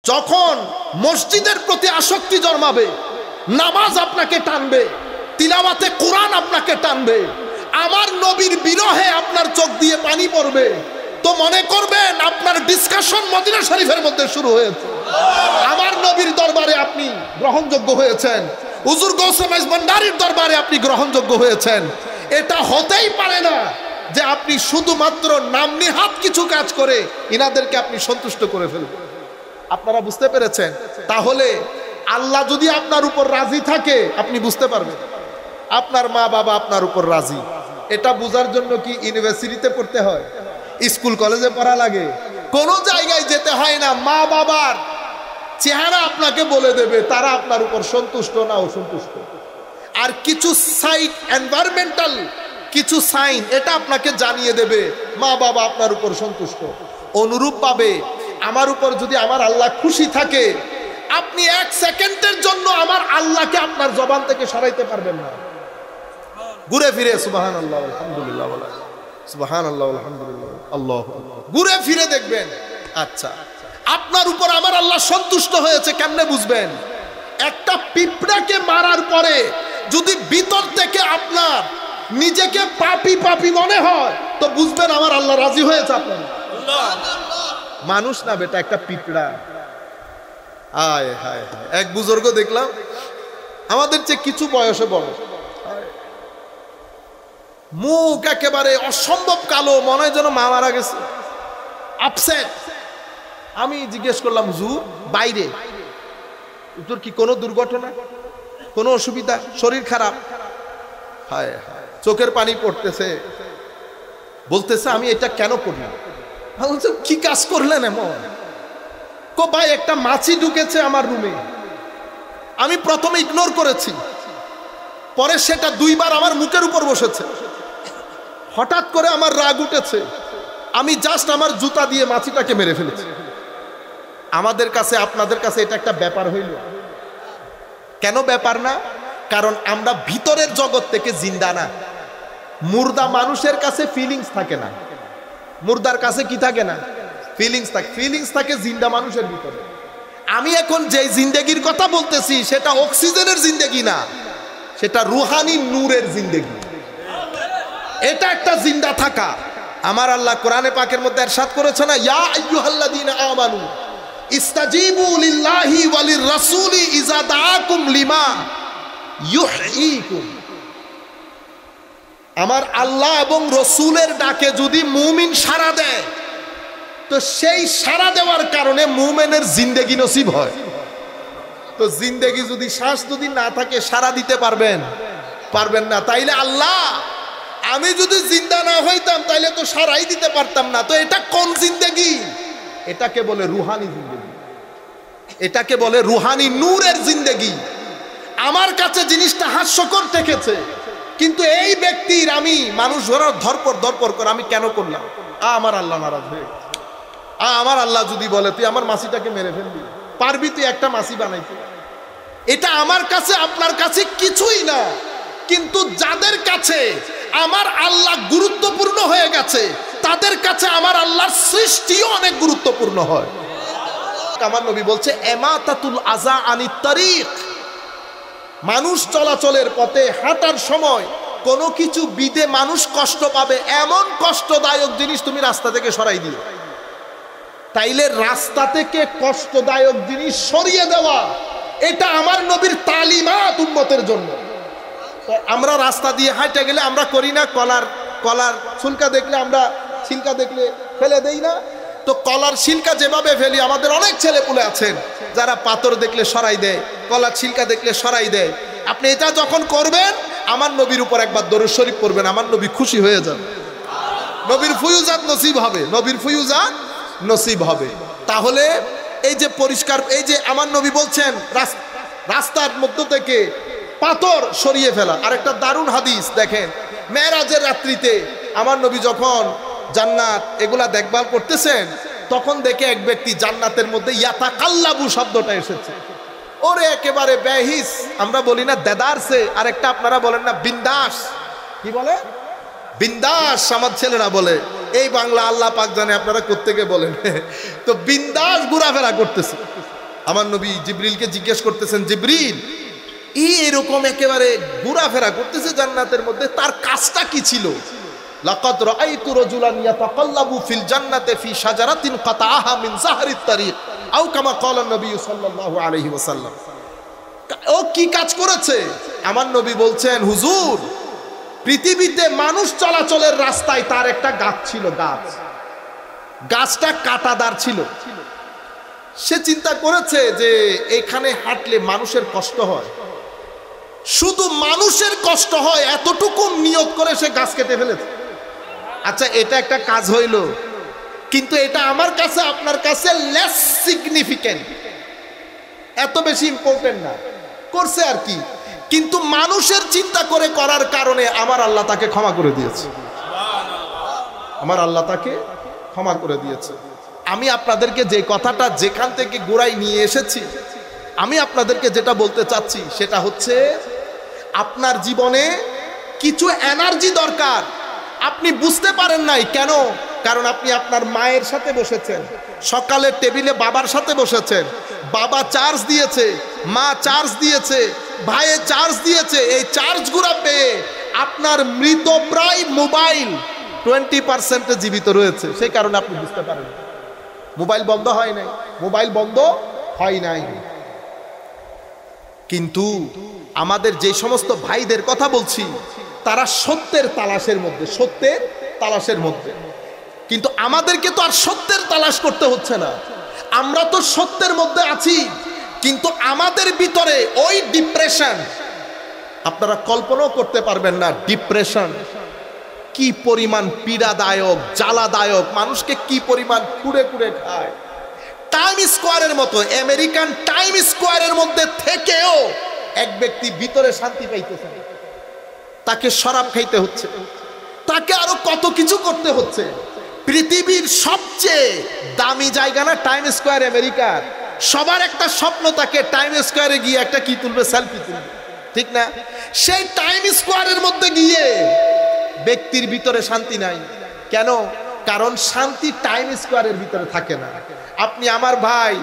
যখন মসজিদের প্রতি আসক্তি জন্মাবে, নামাজ আপনাকে টানবে, তিলাওয়াতে কোরআন আপনাকে টানবে, আমার নবীর বিরহে আপনার চোখ দিয়ে পানি পড়বে, তো মনে করবেন আপনার ডিসকাশন মদিনা শরীফের মধ্যে শুরু হয়েছে। আমার নবীর দরবারে আপনি গ্রহণযোগ্য হয়েছেন, হুজুর গৌসে মাইজ ভান্ডারীর দরবারে আপনি গ্রহণযোগ্য হয়েছেন। এটা হতেই পারে না যে আপনি শুধুমাত্র নাম নিহাত কিছু কাজ করে ইনাদেরকে আপনি সন্তুষ্ট করে ফেলবেন। আপনারা বুঝতে পেরেছেন? তাহলে আল্লাহ যদি আপনার উপর রাজি থাকে আপনি বুঝতে পারবেন আপনার মা বাবা আপনার উপর রাজি। এটা বোঝার জন্য কি ইউনিভার্সিটিতে পড়তে হয়, স্কুল কলেজে পড়া লাগে? কোনো জায়গায় যেতে হয় না। মা বাবার চেহারা আপনাকে বলে দেবে তারা আপনার উপর সন্তুষ্ট না অসন্তুষ্ট। আর কিছু সাইড এনভায়রনমেন্টাল কিছু সাইন এটা আপনাকে জানিয়ে দেবে মা বাবা আপনার উপর সন্তুষ্ট। অনুরূপভাবে আমার উপর যদি আমার আল্লাহ খুশি থাকে, আপনি এক সেকেন্ডের জন্য আমার আল্লাহকে আপনার জবান থেকে সরাইতে পারবেন না। ঘুরে ফিরে সুবহানাল্লাহ আলহামদুলিল্লাহ বলা, সুবহানাল্লাহ আলহামদুলিল্লাহ আল্লাহু আকবার, ঘুরে ফিরে দেখবেন আচ্ছা আপনার উপর আমার আল্লাহ সন্তুষ্ট হয়েছে। কেমনে বুঝবেন? একটা পিঁপড়াকে মারার পরে যদি ভিতর থেকে আপনার নিজেকে পাপী পাপী মনে হয় তো বুঝবেন আমার আল্লাহ রাজি হয়েছে আপনার। মানুষ না বেটা, একটা পিঁপড়া। আয় হায় হায়, এক বুজুর্গ দেখলাম আমাদের চেয়ে কিছু বয়সে বড়, মুখ একেবারে অসম্ভব কালো, মনে হয় যেন মা মারা গেছে, আপসেট। আমি জিজ্ঞেস করলাম হুজুর বাইরে তোর কি কোনো দুর্ঘটনা, কোনো অসুবিধা, শরীর খারাপ? হায় হায়, চোখের পানি পড়তেছে, বলতেছে আমি এটা কেন করলাম। কি কাজ করলেন এমন? কো ভাই একটা মাছি ঢুকেছে আমার রুমে, আমি প্রথমে ইগনোর করেছি, পরে সেটা দুইবার আমার মুখের উপর বসেছে, হঠাৎ করে আমার রাগ উঠেছে, আমি জাস্ট আমার জুতা দিয়ে মাছিটাকে মেরে ফেলেছি। আমাদের কাছে আপনাদের কাছে এটা একটা ব্যাপার হইল? কেন ব্যাপার না? কারণ আমরা ভিতরের জগৎ থেকে জিন্দা না। মুর্দা মানুষের কাছে ফিলিংস থাকে না, মুর্দার কাছে কি থাকে না? ফিলিংস থাকে। ফিলিংস থাকে জিন্দা মানুষের ভিতরে। আমি এখন যে জিন্দেগির কথা বলতেছি সেটা অক্সিজেনের জিন্দেগি না, সেটা রুহানি নূরের জিন্দেগি। এটা একটা জিন্দা থাকা। আমার আল্লাহ কোরআনে পাকের মধ্যে ইরশাদ করেছে না, ইয়া আইয়ুহাল্লাযীনা আমানু ইস্তাজিবু লিল্লাহি ওয়া লির-রাসূলি ইযা দাআকুম লিমা ইউহয়িকুম। আমার আল্লাহ এবং রসুলের ডাকে যদি মুমিন সাড়া দেয় তো সেই সাড়া দেওয়ার কারণে মুমিনের জিন্দেগি নসিব হয়। তো জিন্দেগি যদি, শ্বাস যদি না থাকে সাড়া দিতে পারবেন? পারবেন না। তাইলে আল্লাহ আমি যদি জিন্দা না হইতাম তাইলে তো সাড়াই দিতে পারতাম না। তো এটা কোন জিন্দেগি? এটাকে বলে রুহানি জিন্দেগি, এটাকে বলে রুহানি নূরের জিন্দেগি। আমার কাছে জিনিসটা হাস্যকর ঠেকেছে, কিন্তু এই ব্যক্তির আমি মানুষ ধরপর করে আমি কেন করলাম? আমার আল্লাহ নারাজ হয়ে গেছে। আমার আল্লাহ যদি বলে তুই আমার মাছিটাকে মেরে ফেলবি, পারবি তুই একটা মাছি বানাইতে? এটা আমার কাছে আপনার কাছে কিছুই না, কিন্তু যাদের কাছে আমার আল্লাহ গুরুত্বপূর্ণ হয়ে গেছে তাদের কাছে আমার আল্লাহর সৃষ্টিও অনেক গুরুত্বপূর্ণ হয়। আমার নবী বলছে ইমাতাতুল আযা আনিত তারিক, মানুষ চলাচলের পথে হাঁটার সময় কোনো কিছু বিধে মানুষ কষ্ট পাবে এমন কষ্টদায়ক জিনিস তুমি রাস্তা থেকে সরাই দিও। তাইলে রাস্তা থেকে কষ্টদায়ক জিনিস সরিয়ে দেওয়া এটা আমার নবীর তালিমাত উম্মতের জন্য। আমরা রাস্তা দিয়ে হাঁটে গেলে আমরা করি না, কলার ছিলকা দেখলে আমরা ছিলকা দেখলে ফেলে দেই না? তো কলার ছিলকা যেভাবে ফেলি, আমাদের অনেক ছেলেপুলে আছেন যারা পাথর দেখলে সরাই দেয়, কলার ছিলকা দেখলে সরাই দেয়। আপনি এটা যখন করবেন আমার নবীর উপর একবার দরুদ শরীফ পড়বেন, আমার নবী খুশি হয়ে যাবে, নবীর ফুয়ুজাত নসিব হবে, নবীর ফুয়ুজাত নসিব হবে। তাহলে এই যে পরিষ্কার, এই যে আমার নবী বলছেন রাস্তার মধ্য থেকে পাথর সরিয়ে ফেলা। আরেকটা দারুণ হাদিস দেখেন, মেরাজের রাত্রিতে আমার নবী যখন জান্নাত এগুলা দেখভাল করতেছেন তখন দেখে এক ব্যক্তি জান্নাতের মধ্যে ইয়াতাকাল্লাবু শব্দটা এসেছে। ওরে একেবারে বেহিস, আমরা বলি না দেদারসে, আরেকটা আপনারা বলেন না বিন্দাস। কি বলে? বিন্দাস আমার ছেলেরা বলে। এই বাংলা আল্লাহ পাক জানে আপনারা কোত্থেকে বলেন। তো বিন্দাস ঘোরাফেরা করতেছে। আমার নবী জিবরিলকে জিজ্ঞেস করতেছেন, জিবরিল এরকম একেবারে ঘোরাফেরা করতেছে জান্নাতের মধ্যে, তার কাজটা কি ছিল? লাকাদ রাআইতু রাজুলান ইয়াতাকাল্লাবু ফিল জান্নাতি ফি শাজারাতিন কাতাআহা মিন যাহরিত তারিক আও কামা ক্বালা নবী সাল্লাল্লাহু আলাইহি ওয়াসাল্লাম। ও কি কাজ করেছে? আমার নবী বলছেন, হুজুর পৃথিবীতে মানুষ চলাচলের রাস্তায় তার একটা গাছ ছিল, গাছটা কাঁটাদার ছিল। সে চিন্তা করেছে যে এখানে হাঁটলে মানুষের কষ্ট হয়, শুধু মানুষের কষ্ট হয় এতটুকু নিয়ত করে সে গাছ কেটে ফেলেছে। আচ্ছা এটা একটা কাজ হইল, কিন্তু এটা আমার কাছে আপনার কাছে লেস সিগনিফিকেন্ট, এত বেশি ইম্পর্টেন্ট না, করছে আর কি। কিন্তু মানুষের চিন্তা করে করার কারণে আমার আল্লাহ তাকে ক্ষমা করে দিয়েছে, আমার আল্লাহ তাকে ক্ষমা করে দিয়েছে। আমি আপনাদেরকে যে কথাটা যেখান থেকে গোড়ায় নিয়ে এসেছি, আমি আপনাদেরকে যেটা বলতে চাচ্ছি সেটা হচ্ছে, আপনার জীবনে কিছু এনার্জি দরকার, আপনি বুঝতে পারেন নাই কেন? কারণ আপনি আপনার মায়ের সাথে বসেছেন, সকালের টেবিলে বাবার সাথে বসেছেন, বাবা চার্জ দিয়েছে, মা চার্জ দিয়েছে, ভাইয়ে চার্জ দিয়েছে, এই চার্জগুলো পেয়ে আপনার মৃতপ্রায় মোবাইল 20% জীবিত রয়েছে, সেই কারণে আপনি বুঝতে পারেন। মোবাইল বন্ধ হয় নাই, মোবাইল বন্ধ হয় নাই। কিন্তু আমাদের যে সমস্ত ভাইদের কথা বলছি, তারা সত্যের তালাশের মধ্যে, সত্যের তালাশের মধ্যে। কিন্তু আমাদেরকে তো আর সত্যের তালাশ করতে হচ্ছে না, আমরা তো সত্যের মধ্যে আছি, কিন্তু আমাদের ভিতরে ওই ডিপ্রেশন, আপনারা কল্পনাও করতে পারবেন না ডিপ্রেশন কি পরিমাণ পীড়াদায়ক, জ্বালাদায়ক, মানুষকে কি পরিমাণ কুড়ে কুড়ে খায়। টাইম স্কোয়ারের মতো, আমেরিকান টাইম স্কোয়ারের মধ্যে থেকেও এক ব্যক্তি ভিতরে শান্তি পাইতেছে, তাকে শরাব খাইতে হচ্ছে, তাকে আরো কত কিছু করতে হচ্ছে। পৃথিবীর সবচেয়ে দামি জায়গা না টাইম স্কোয়ার আমেরিকার, সবার একটা স্বপ্ন থাকে টাইম স্কোয়ারে গিয়ে একটা কি তুলবে, সেলফি তুলবে, ঠিক না? সেই টাইম স্কোয়ারের মধ্যে গিয়ে ব্যক্তির ভিতরে শান্তি নাই। কেন? কারণ শান্তি টাইম স্কোয়ারের ভিতরে থাকে না। আপনি আমার ভাই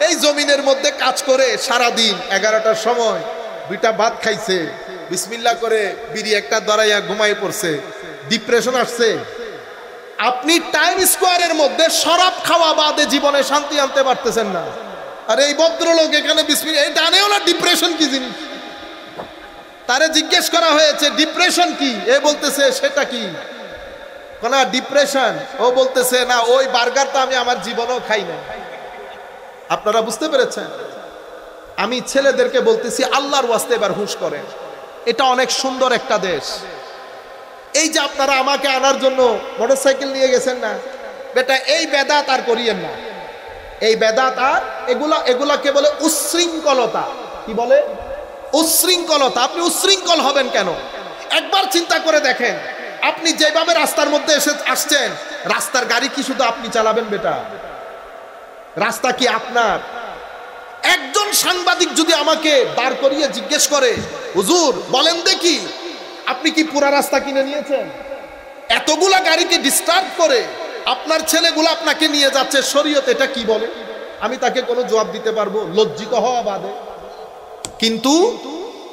এই জমিনের মধ্যে কাজ করে সারাদিন 11টার সময় 2টা ভাত খাইছে, বিসমিল্লাহ করে বিড়ি একটা দরাইয়া ঘুমাই পড়ছে, ডিপ্রেশন আসছে। আপনি টাইম স্কোয়ারের মধ্যে শরাব খাওয়া বাদে জীবনে শান্তি আনতে পারতেছেন না। আর এই ভদ্রলোক এখানে বিসমিল্লাহ, এই জানেও না ডিপ্রেশন কি জিনিস। তারে জিজ্ঞেস করা হয়েছে ডিপ্রেশন কি, এ বলতেছে সেটা কি, কোন ডিপ্রেশন, ও বলতেছে না ওই বার্গারটা আমি আমার জীবনেও খাই না। আপনারা বুঝতে পেরেছেন? আমি ছেলেদেরকে বলতেছি আল্লাহর ওয়াস্তে এবার হুঁশ করেন, এটা অনেক সুন্দর একটা দেশ। এই যে আপনারা আমাকে আনার জন্য মোটরসাইকেল নিয়ে গেছেন না, বেটা এই বেদাত আর করিয়েন না, এই বেদাত আর এগুলাকে বলে উচ্ছৃঙ্খলতা। কি বলে? উচ্ছৃঙ্খলতা। আপনি উচ্ছৃঙ্খল হবেন কেন? একবার চিন্তা করে দেখেন, আপনি যেভাবে রাস্তার মধ্যে এসে আসছেন, রাস্তার গাড়ি কি শুধু আপনি চালাবেন বেটা? রাস্তা কি আপনার? একজন সাংবাদিক যদি আমাকে দাঁড় করিয়ে জিজ্ঞেস করে, হুজুর বলেন দেখি আপনি কি পুরা রাস্তা কিনে নিয়েছেন? এতগুলা গাড়িকে ডিস্টার্ব করে আপনার ছেলেগুলো আপনাকে নিয়ে যাচ্ছে, শরীয়ত এটা কি বলে? আমি তাকে কোনো জবাব দিতে পারবো? লজ্জিত হওয়া বাদে। কিন্তু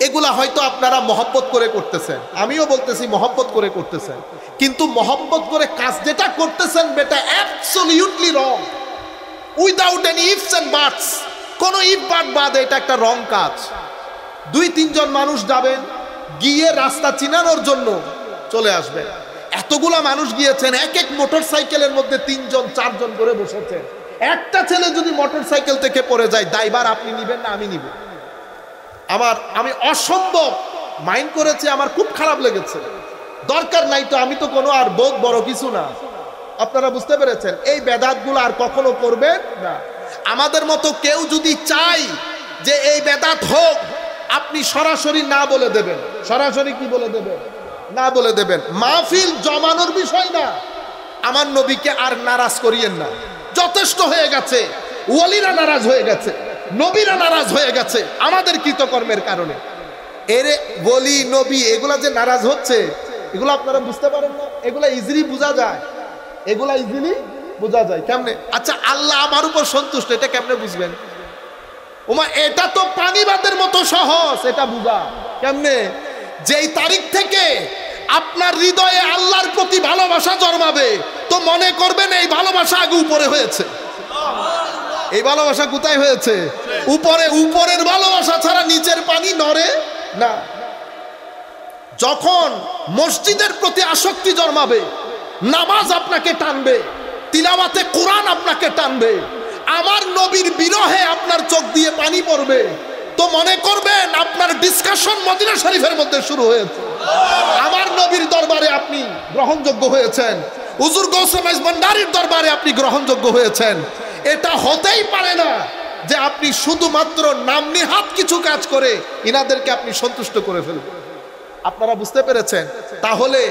এগুলা হয়তো আপনারা মহব্বত করে করতেছেন, আমিও বলতেছি মহব্বত করে করতেছেন, কিন্তু মহব্বত করে কাজ যেটা করতেছেন বেটা absolutely wrong, without any ifs and buts. কোনো ইফ বাট বাদে এটা একটা রং কাজ। 2-3 জন মানুষ যাবেন, গিয়ে রাস্তা চিনানোর জন্য চলে আসবেন। এতগুলা মানুষ গিয়েছেন, এক এক মোটর সাইকেলের মধ্যে 3 জন 4 জন করে বসেছেন। একটা ছেলে যদি মোটর সাইকেল থেকে পড়ে যায়, দায়ভার আপনি নিবেন না আমি নিব? আমি অসম্ভব মাইন্ড করেছি, আমার খুব খারাপ লেগেছে। দরকার নাই তো, আমি তো কোনো আর বহুত বড় কিছু না। আপনারা বুঝতে পেরেছেন? এই বেদাতগুলো আর কখনো করবেন না। আমাদের মতো কেউ যদি চাই যে এই বেদাত হোক, আপনি সরাসরি না বলে দেবেন। সরাসরি কি বলে দেবেন? না বলে দেবেন। মাহফিল জমানোর বিষয় না। আমার নবীকে আর নারাজ করিয়েন না, যথেষ্ট হয়ে গেছে। ওয়ালিরা নারাজ হয়ে গেছে, নবীরা নারাজ হয়ে গেছে আমাদের কৃতকর্মের কারণে। এরে বলি নবী এগুলা যে নারাজ হচ্ছে, এগুলো আপনারা বুঝতে পারেন না। এগুলা ইজিলি বোঝা যায়, এগুলা ইজিলি বোঝা যায়। কেমনে? আচ্ছা আল্লাহ আমার উপর সন্তুষ্ট, এটা কেমনে বুঝবেন? ওমা এটা তো পানিবাদের মতো সহজ, এটা বুঝা কেমনে? যেই তারিখ থেকে আপনার হৃদয়ে আল্লাহর প্রতি ভালোবাসা জন্মাবে তো মনে করবেন এই ভালোবাসা আগে উপরে হয়েছে। এই ভালোবাসা কোথায় হয়েছে? উপরে। উপরের ভালোবাসা ছাড়া নিচের পানি নড়ে না। যখন মসজিদের প্রতি আসক্তি জন্মাবে, নামাজ আপনাকে টানবে, তিলাওয়াতে কোরআন আপনাকে টানবে, আমার নবীর বিরহে আপনার চোখ দিয়ে পানি পড়বে, তো মনে করবেন আপনার ডিসকাশন মদিনা শরীফের মধ্যে শুরু হয়েছে। আমার নবীর দরবারে আপনি গ্রহণযোগ্য হয়েছেন, হুজুর গৌসে মাইজ ভান্ডারীর দরবারে আপনি গ্রহণযোগ্য হয়েছেন। এটা হতেই পারে না যে আপনি শুধুমাত্র নাম নিহাত কিছু কাজ করে ইনাদেরকে আপনি সন্তুষ্ট করে ফেলবেন। আপনারা বুঝতে পেরেছেন? তাহলে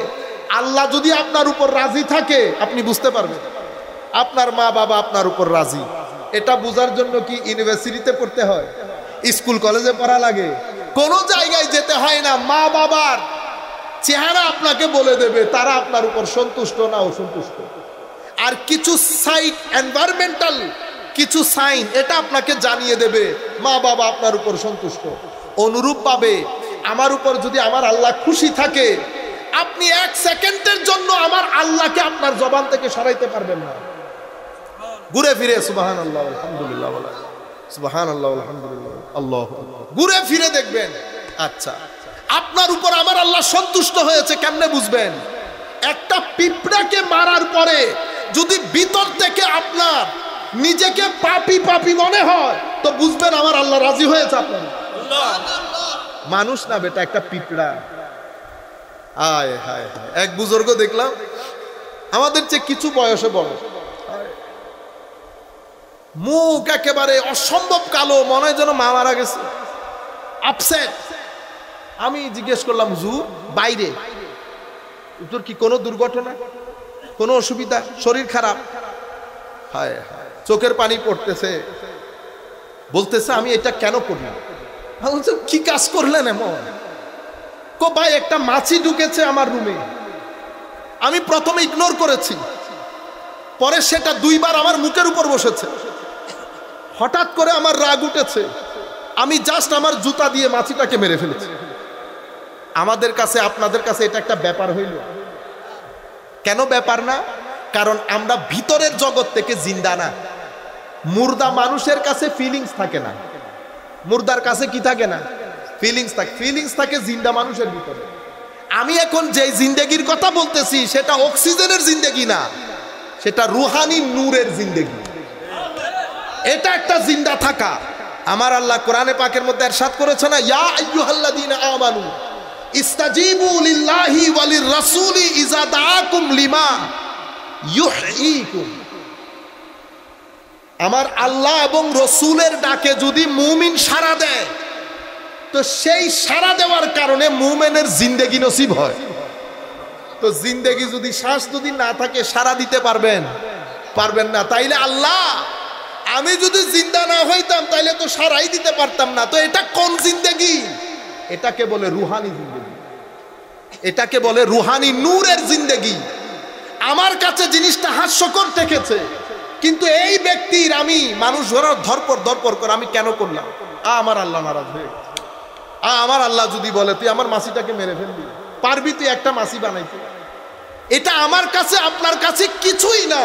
আল্লাহ যদি আপনার উপর রাজি থাকে আপনি বুঝতে পারবেন আপনার মা বাবা আপনার উপর রাজি। এটা বোঝার জন্য কি ইউনিভার্সিটিতে পড়তে হয়, স্কুল কলেজে পড়া লাগে? কোন জায়গায় যেতে হয় না। মা বাবার চেহারা আপনাকে বলে দেবে তারা আপনার উপর সন্তুষ্ট না অসন্তুষ্ট। আর কিছু সাইড এনভায়রনমেন্টাল কিছু সাইন এটা আপনাকে জানিয়ে দেবে মা বাবা আপনার উপর সন্তুষ্ট। অনুরূপ ভাবে আমার উপর যদি আমার আল্লাহ খুশি থাকে, আপনি এক সেকেন্ডের জন্য আমার আল্লাহকে আপনার জবান থেকে সরাইতে পারবেন না। ঘুরে ফিরে সুবহানাল্লাহ আলহামদুলিল্লাহ বলা, সুবহানাল্লাহ আলহামদুলিল্লাহ আল্লাহু আকবার, ঘুরে ফিরে দেখবেন আচ্ছা আপনার উপর আমার আল্লাহ সন্তুষ্ট হয়েছে। কেমনে বুঝবেন? একটা পিঁপড়াকে মারার পরে যদি ভিতর থেকে আপনার নিজেকে পাপী পাপী মনে হয় তো বুঝবেন আমার আল্লাহ রাজি হয়েছে আপনার। মানুষ না বেটা, একটা পিঁপড়া। আয় হায় হায়, এক বুজুর্গ দেখলাম আমাদের চেয়ে কিছু বয়সে বড়, মুখ একেবারে অসম্ভব কালো, মনে হয় যেন মা মারা গেছে, আপসেট। আমি জিজ্ঞেস করলাম হুজুর বাইরে তোর কি কোনো দুর্ঘটনা, কোনো অসুবিধা, শরীর খারাপ? হায় হায়, চোখের পানি পড়তেছে, বলতেছে আমি এটা কেন করলাম। বলছে কি কাজ করলেন এমন? কো ভাই একটা মাছি ঢুকেছে আমার রুমে, আমি প্রথমে ইগনোর করেছি, পরে সেটা দুইবার আমার মুখের উপর বসেছে, হঠাৎ করে আমার রাগ উঠেছে, আমি জাস্ট আমার জুতা দিয়ে মাছিটাকে মেরে ফেলেছি। আমাদের কাছে আপনাদের কাছে এটা একটা ব্যাপার হইল। কেন ব্যাপার না? কারণ আমরা ভিতরের জগৎ থেকে জিন্দা না। মুর্দা মানুষের কাছে ফিলিংস থাকে না, মুর্দার কাছে কি থাকে না? ফিলিংস থাকে। ফিলিংস থাকে জিন্দা মানুষের ভিতরে। আমি এখন যে জিন্দেগির কথা বলতেছি সেটা অক্সিজেনের জিন্দেগি না, সেটা রুহানি নূরের জিন্দেগি। এটা একটা জিন্দা থাকা। আমার আল্লাহ কোরআনে পাকের মধ্যে ইরশাদ করেছে না, ইয়া আইয়ুহাল্লাযীনা আমানু ইস্তাজিবু লিল্লাহি ওয়া লির-রাসূলি ইযা দাআকুম লিমা ইউহয়িকুম। আমার আল্লাহ এবং রসুলের ডাকে যদি মুমিন সাড়া দেয় তো সেই সাড়া দেওয়ার কারণে মুমিনের জিন্দেগি নসিব হয়। তো জিন্দেগি যদি শ্বাস যদি না থাকে সাড়া দিতে পারবেন? পারবেন না। তাইলে আল্লাহ আমি যদি জিন্দা না হইতাম তাইলে তো সাড়াই দিতে পারতাম না। তো এটা কোন জিন্দেগি? এটাকে বলে রুহানি জিন্দেগি, এটাকে বলে রুহানি নূরের জিন্দেগি। আমার কাছে জিনিসটা হাস্যকর ঠেকেছে, কিন্তু এই ব্যক্তির আমি মানুষ ধরপর করে আমি কেন করলাম? আমার আল্লাহ নারাজ হয়ে গেছে। আমার আল্লাহ যদি বলে তুই আমার মাছিটাকে মেরে ফেলবি, পারবি তুই একটা মাছি বানাইতে? এটা আমার কাছে আপনার কাছে কিছুই না,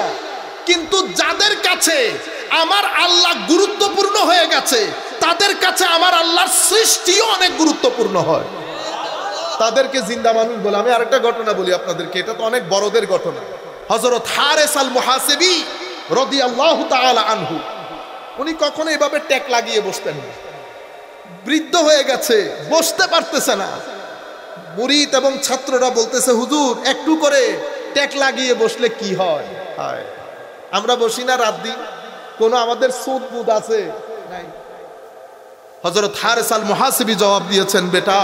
কিন্তু যাদের কাছে আমার আল্লাহ গুরুত্বপূর্ণ হয়ে গেছে তাদের কাছে আমার আল্লাহর সৃষ্টিও অনেক গুরুত্বপূর্ণ হয়, তাদেরকে জিন্দা মানুষ বলে। আমি আরেকটা ঘটনা বলি আপনাদেরকে, এটা তো অনেক বড়দের ঘটনা। হযরত হারেস আল মুহাসিবি রাদিয়াল্লাহু তাআলা আনহু, উনি কখনো এভাবে ট্যাক লাগিয়ে বসতেন না। বৃদ্ধ হয়ে গেছে, বসতে পারতেছে না। মুরিদ এবং ছাত্ররা বলতেছে হুজুর একটু করে ট্যাক লাগিয়ে বসলে কি হয়? হায়, আমরা বসি না রাত দিন, কোনো আমাদের সুদ বুদ আছে নাই। হযরত হারেস আল মুহাসিবি জবাব দিয়েছেন, বেটা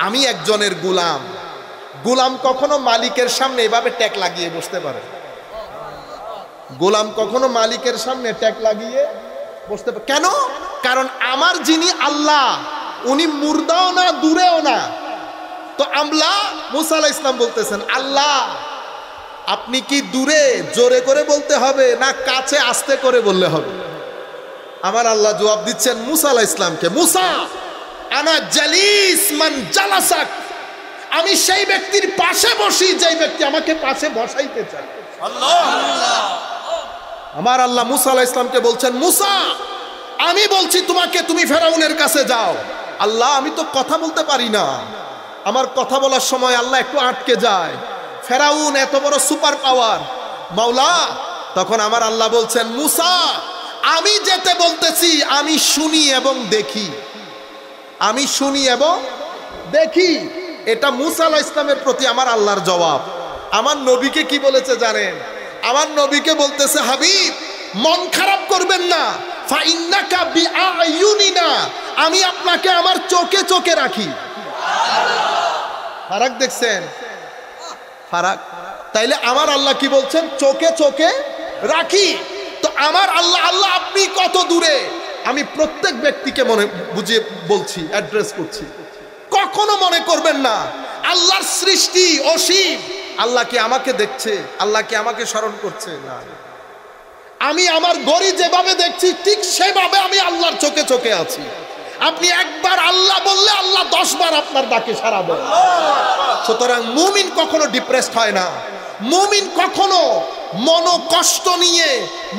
আমি একজনের গোলাম, গোলাম কখনো মালিকের সামনে এভাবে ট্যাক লাগিয়ে বসতে পারে? গোলাম কখনো মালিকের সামনে ট্যাক লাগিয়ে বসতে পারে কেন? কারণ আমার যিনি আল্লাহ উনি মুর্দাও না দূরেও না। তো আমরা মুসা আলাইহিস সালাম বলতেছেন, আল্লাহ আপনি কি দূরে জোরে করে বলতে হবে না কাছে আস্তে করে বললে হবে? আমার আল্লাহ জবাব দিচ্ছেন মুসা আলাইহিস সালামকে, মুসা আনা জালিস মান জালাসাক, আমি সেই ব্যক্তির পাশে বসি যেই ব্যক্তি আমাকে পাশে বসাইতে চায়। আমার আল্লাহ মুসা আলাইহিস সালামকে বলছেন, মুসা আমি বলছি তোমাকে, তুমি ফেরাউনের কাছে যাও। আল্লাহ আমি তো কথা বলতে পারি না, আমার কথা বলার সময় আল্লাহ একটু আটকে যায়। ফেরাউন এত বড় সুপার পাওয়ার মাওলা। তখন আমার আল্লাহ বলছেন, মুসা আমি যেতে বলতেছি আমি শুনি এবং দেখি, আমি শুনি এবং দেখি। এটা মুসা আলাইহিস সালামের প্রতি আমার আল্লাহর জবাব। আমার নবীকে কি বলেছে জানেন? আমার নবীকে বলতেছে, হাবিব মন খারাপ করবেন না, ফাইন্নাকা বিআইউনিনা, আমি আপনাকে আমার চোখে চোখে রাখি। ফারাক দেখছেন? ফারাক। তাইলে আমার আল্লাহ কি বলছেন? চোখে চোখে রাখি। তো আমার আল্লাহ, আল্লাহ আপনি কত দূরে, আমি প্রত্যেক ব্যক্তিকে মনে বুঝিয়ে বলছি, অ্যাড্রেস করছি। কখনো মনে করবেন না আল্লাহর সৃষ্টি অসীম, আল্লাহ কি আমাকে দেখছে, আল্লাহ কি আমাকে স্মরণ করছে? না, আমি আমার গড়ি যেভাবে দেখছি ঠিক সেভাবে আমি আল্লাহর চোখে চোখে আছি। আপনি একবার আল্লাহ বললে আল্লাহ 10 বার আপনার ডাকে সাড়া দেয়। সুতরাং মুমিন কখনো ডিপ্রেসড হয় না, মুমিন কখনো মনো কষ্ট নিয়ে,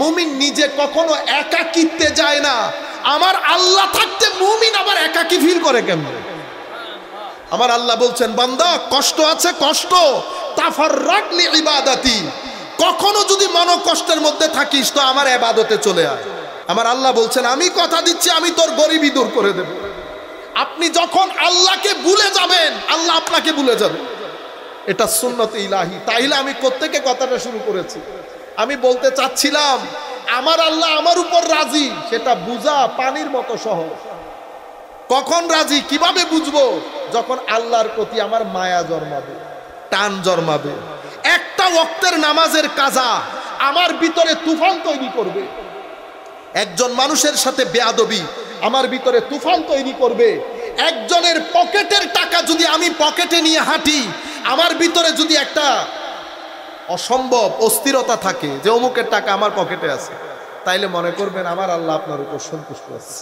মুমিন নিজে কখনো একাকিত্বে যায় না। আমার আল্লাহ থাকতে মুমিন আবার একাকী ফিল করে কেমন? আমার আল্লাহ বলছেন, বান্দা কষ্ট আছে, কষ্ট তাফাররাক লি ইবাদাতি, কখনো যদি মনো কষ্টের মধ্যে থাকিস তো আমার ইবাদতে চলে আয়। আমার আল্লাহ বলছেন, আমি কথা দিচ্ছি আমি তোর গরিবি দূর করে দেব। আপনি যখন আল্লাহকে ভুলে যাবেন আল্লাহ আপনাকে ভুলে যাবে, এটা সুন্নতে ইলাহি। তাইলে আমি কোত্থেকে কথাটা শুরু করেছি? আমি বলতে চাচ্ছিলাম আমার আল্লাহ আমার উপর রাজি, সেটা বুঝা পানির মতো সহজ। কখন রাজি কিভাবে বুঝবো? যখন আল্লাহর প্রতি আমার মায়া জন্মাবে, টান জন্মাবে। একটা ওয়াক্তের নামাজের কাজা আমার ভিতরে তুফান তৈরি করবে। একজন মানুষের সাথে বেয়াদবি আমার ভিতরে তুফান তৈরি করবে। একজনের পকেটের টাকা যদি আমি পকেটে নিয়ে হাঁটি, আমার ভিতরে যদি একটা অসম্ভব অস্থিরতা থাকে যে অমুকের টাকা আমার পকেটে আছে, তাইলে মনে করবেন আমার আল্লাহ আপনার উপর সন্তুষ্ট আছে,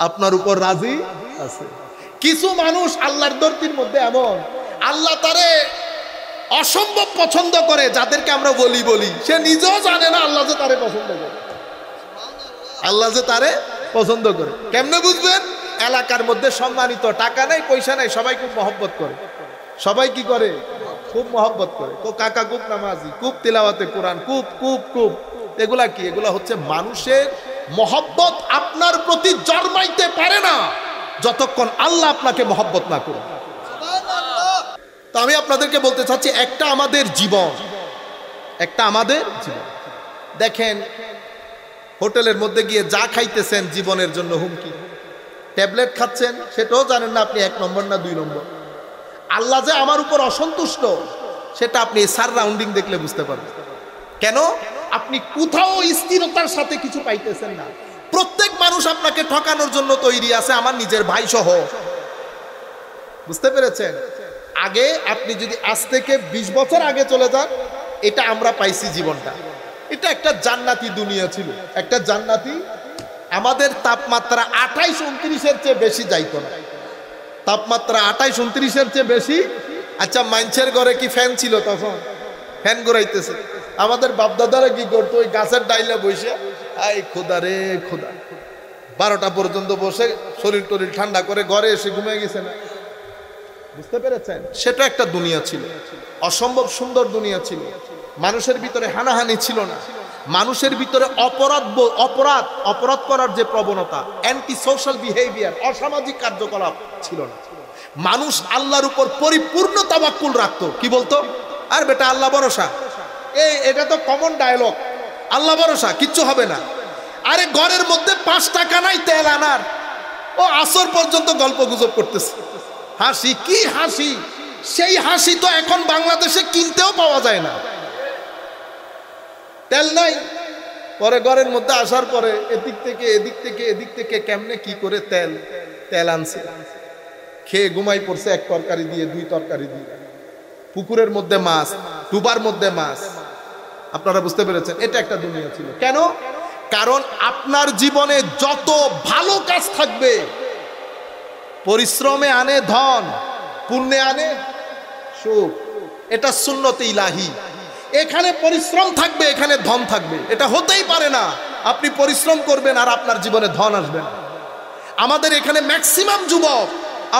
আপনার উপর রাজি আছে। কিছু মানুষ আল্লাহর দরদির মধ্যে এমন, আল্লাহ তারে অসম্ভব পছন্দ করে, যাদেরকে আমরা বলি সে নিজেও জানে না আল্লাহ যে তারে পছন্দ করে, আল্লাহ যে তারে পছন্দ করে। কেমনে বুঝবেন? এলাকার মধ্যে সম্মানিত, টাকা নাই পয়সা নাই, সবাই খুব মহব্বত করে। সবাই কি করে? খুব মহব্বত করে। তো কাকা খুব নামাজি, খুব তিলাওয়াতে কোরআন, খুব খুব খুব। এগুলা কি? এগুলা হচ্ছে মানুষের মহব্বত আপনার প্রতি জন্মাইতে পারে না যতক্ষণ আল্লাহ আপনাকে মহব্বত না করে। তো আমি আপনাদেরকে বলতে চাচ্ছি, একটা আমাদের জীবন, একটা আমাদের জীবন। দেখেন হোটেলের মধ্যে গিয়ে যা খাইতেছেন জীবনের জন্য হুমকি। ট্যাবলেট খাচ্ছেন, সেটাও জানেন না আপনি 1 নম্বর না 2 নম্বর। আল্লাহ যে আমার উপর অসন্তুষ্ট সেটা আপনি সারাউন্ডিং দেখলে বুঝতে পারবেন। কেন? আপনি কোথাও স্থিরতার সাথে কিছু পাইতেছেন না। প্রত্যেক মানুষ আপনাকে ঠকানোর জন্য তৈরি আছে, আমার নিজের ভাই সহ। বুঝতে পেরেছেন? আগে আপনি যদি আজ থেকে 20 বছর আগে চলে যান, এটা আমরা পাইছি জীবনটা, এটা একটা জান্নাতি দুনিয়া ছিল, একটা জান্নাতি। আমাদের তাপমাত্রা 28-29-এর চেয়ে বেশি যাইতো না। তাপমাত্রা 28-29-এর চেয়ে বেশি। আচ্ছা, মানুষের ঘরে কি ফ্যান ছিল তখন? ফ্যান ঘুরাইতেছে। আমাদের বাপদাদারা কি করতো? ওই গাছের ডাইলে বসে, আই খোদা রে খোদা, 12টা পর্যন্ত বসে শরীর টরির ঠান্ডা করে ঘরে এসে ঘুমিয়ে গেছে না। বুঝতে পেরেছেন? সেটা একটা দুনিয়া ছিল, অসম্ভব সুন্দর দুনিয়া ছিল। মানুষের ভিতরে হানাহানি ছিল না, মানুষের ভিতরে অপরাধ করার যে প্রবণতা, অ্যান্টি সোশ্যাল বিহেভিয়ার, অসামাজিক কার্যকলাপ ছিল না। মানুষ আল্লাহর উপর পরিপূর্ণ তাওয়াক্কুল রাখতো। কি বলতো? আর বেটা আল্লাহ ভরসা, এটা তো কমন ডায়লগ, আল্লাহ ভরসা, কিচ্ছু হবে না। আরে ঘরের মধ্যে 5 টাকা নাই তেল আনার, ও আসর পর্যন্ত গল্প গুজব করতেছে। হাসি, কি হাসি! সেই হাসি তো এখন বাংলাদেশে কিনতেও পাওয়া যায় না। তেল নাই, পরে ঘরের মধ্যে আসার পরে এদিক থেকে কেমনে কি করে তেল আনছে, খেয়ে ঘুমাই পড়ছে 1 তরকারি দিয়ে, 2 তরকারি দিয়ে। পুকুরের মধ্যে মাছ, ডুবার মধ্যে মাছ। আপনারা বুঝতে পেরেছেন? এটা একটা দুনিয়া ছিল। কেন? কারণ আপনার জীবনে যত ভালো কাজ থাকবে, পরিশ্রমে আনে ধন, পুণ্যে আনে সুখ, এটা সুন্নতে ইলাহি। এখানে পরিশ্রম থাকবে, এখানে ধন থাকবে, এটা হতেই পারে না আপনি পরিশ্রম করবেন আর আপনার জীবনে ধন আসবে না। আমাদের এখানে ম্যাক্সিমাম যুবক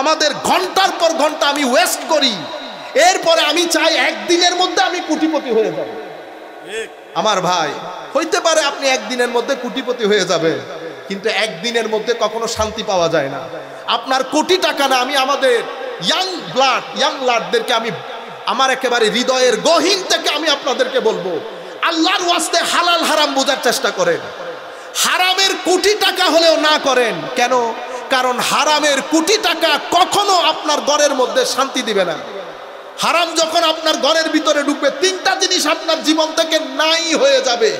আমাদের ঘন্টার পর ঘন্টা আমি ওয়েস্ট করি, এরপরে আমি চাই একদিনের মধ্যে আমি কোটিপতি হয়ে যাব। আমার ভাই, হইতে পারে আপনি একদিনের মধ্যে কোটিপতি হয়ে যাবেন, কিন্তু একদিনের মধ্যে কখনো শান্তি পাওয়া যায় না। আপনার কোটি টাকা না, আমি আমাদের ইয়াং ব্লাডদেরকে আমি আমার একেবারে হৃদয়ের গহীন থেকে আমি আপনাদেরকে বলবো, আল্লাহর ওয়াস্তে হালাল হারাম বোঝার চেষ্টা করেন। হারামের কোটি টাকা হলেও না করেন। কেন? কারণ হারামের কোটি টাকা কখনো আপনার ঘরের মধ্যে শান্তি দিবে না। হারাম যখন আপনার ঘরের ভিতরে ঢুকবে, তিনটা জিনিস আপনার জীবন থেকে নাই হয়ে যাবে।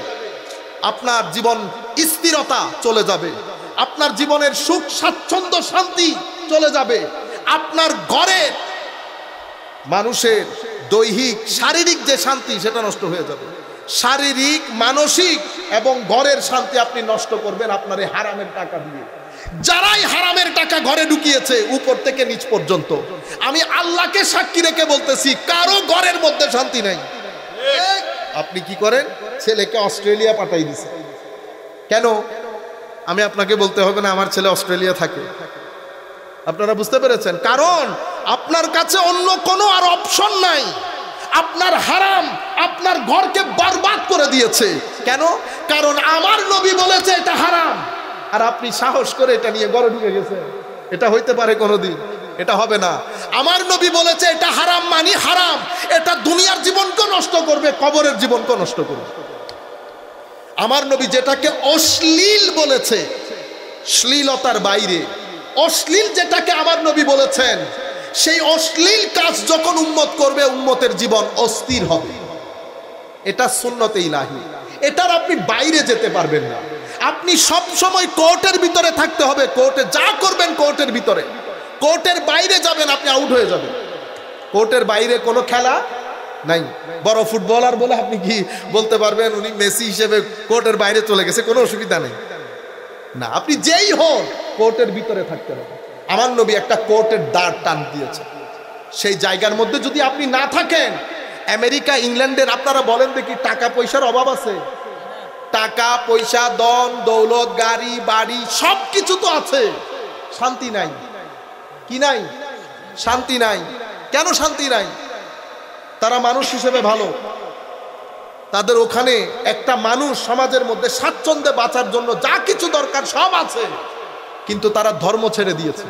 আপনার জীবন স্থিরতা চলে যাবে, আপনার জীবনের সুখ স্বাচ্ছন্দ্য শান্তি চলে যাবে, আপনার ঘরের মানুষের দৈহিক শারীরিক যে শান্তি সেটা নষ্ট হয়ে যাবে। শারীরিক, মানসিক এবং ঘরের শান্তি আপনি নষ্ট করবেন আপনার এই হারামের টাকা দিয়ে। যারাই হারামের টাকা ঘরে ঢুকিয়েছে উপর থেকে নিচ পর্যন্ত, আমি আল্লাহকে সাক্ষী রেখে বলতেছি, কারো ঘরের মধ্যে শান্তি নাই। আপনি কি করেন? ছেলেকে অস্ট্রেলিয়া পাঠাই দিছে। কেন? আমি আপনাকে বলতে হবে না আমার ছেলে অস্ট্রেলিয়া থাকে। আপনারা বুঝতে পেরেছেন? কারণ আপনার কাছে অন্য কোনো আর অপশন নাই। আপনার হারাম আপনার ঘরকে বরবাদ করে দিয়েছে। কেন? কারণ আমার নবী বলেছে এটা হারাম, আর আপনি সাহস করে এটা নিয়ে ঘরে ঢুকে গেছেন। এটা হইতে পারে কোনোদিন? এটা হবে না। আমার নবী বলেছে এটা হারাম মানে হারাম, এটা দুনিয়ার জীবনকে নষ্ট করবে, কবরের জীবনকে নষ্ট করবে। আমার নবী যেটাকে অশ্লীল বলেছে, শ্লীলতার বাইরে অশ্লীল যেটাকে আমার নবী বলেছেন, সেই অশ্লীল কাজ যখন উম্মত করবে, উম্মতের জীবন অস্থির হবে। এটা সুন্নতে ইলাহি, এটার আপনি বাইরে যেতে পারবেন না। আপনি সব সময় কোর্টের ভিতরে থাকতে হবে। কোর্টে যা করবেন কোর্টের ভিতরে, কোর্টের বাইরে যাবেন আপনি আউট হয়ে যাবেন। কোর্টের বাইরে কোনো খেলা নাই। বড় ফুটবলার বলে আপনি কি বলতে পারবেন উনি মেসি হিসেবে কোর্টের বাইরে চলে গেছে? কোনো অসুবিধা নেই না, আপনি যেই হন কোর্টের ভিতরে থাকতে হবে। আমার নবী একটা কোর্টের দাঁড় টান দিয়েছে, সেই জায়গার মধ্যে যদি আপনি না থাকেন, আমেরিকা ইংল্যান্ডের আপনারা বলেন দেখি টাকা পয়সার অভাব আছে? টাকা পয়সা, ধন দৌলত, গাড়ি বাড়ি সব কিছু তো আছে, শান্তি নাই। কি নাই? শান্তি নাই। কেন শান্তি নাই? তারা মানুষ হিসেবে ভালো, তাদের ওখানে একটা মানুষ সমাজের মধ্যে স্বাচ্ছন্দ্যে বাঁচার জন্য যা কিছু দরকার সব আছে, কিন্তু তারা ধর্ম ছেড়ে দিয়েছে।